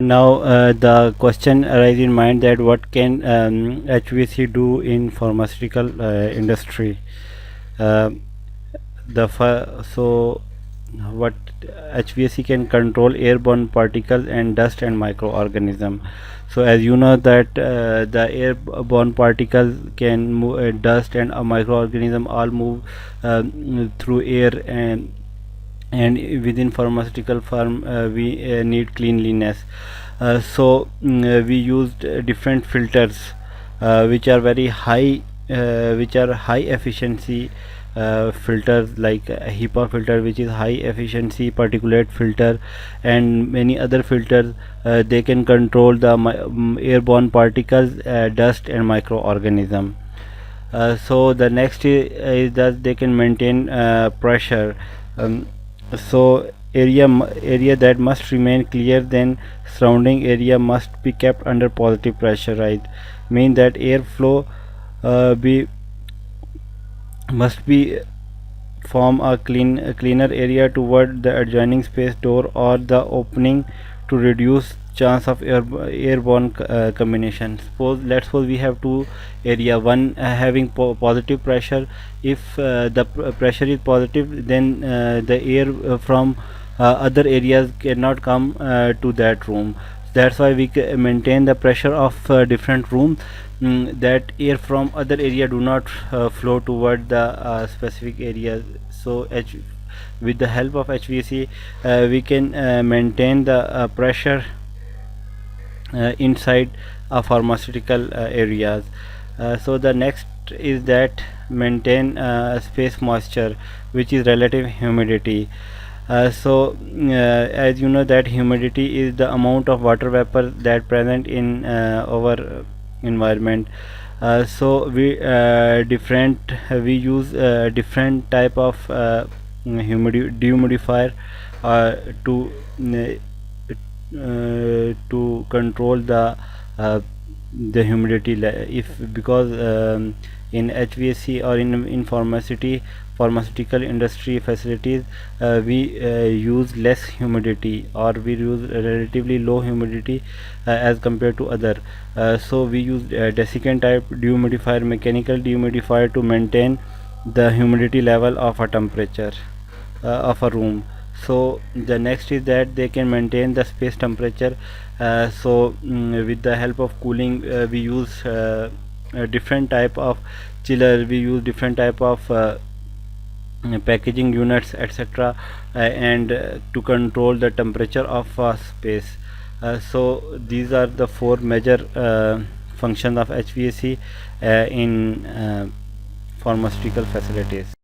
Now the question arises in mind that what can HVAC do in pharmaceutical industry? Uh, so what HVAC can control airborne particles and dust and microorganism. So as you know that the airborne particles can move, dust and a microorganism all move through air, and within pharmaceutical firm we need cleanliness. We used different filters which are very high, which are high efficiency filters, like HEPA filter, which is high efficiency particulate filter, and many other filters. They can control the airborne particles, dust and microorganism. So the next is that they can maintain pressure. Area that must remain clear, then surrounding area must be kept under positive pressure, right? Mean that airflow be must be form a cleaner area toward the adjoining space door or the opening to reduce chance of airborne combination. Let's suppose we have two area, one having positive pressure. If the pressure is positive, then the air from other areas cannot come to that room. That's why we maintain the pressure of different rooms, that air from other area do not flow toward the specific areas. So with the help of HVAC we can maintain the pressure inside pharmaceutical areas. So the next is that maintain space moisture, which is relative humidity. As you know that humidity is the amount of water vapor that present in our environment. We use different type of dehumidifier uh, to control uh, the humidity if because in HVAC or in pharmaceutical industry facilities we use less humidity, or we use relatively low humidity as compared to other. So we use desiccant type dehumidifier, mechanical dehumidifier, to maintain the humidity level of a temperature of a room. So the next is that they can maintain the space temperature. With the help of cooling we use a different type of chiller, we use different type of packaging units, etc., and to control the temperature of space. So these are the four major functions of HVAC in pharmaceutical facilities.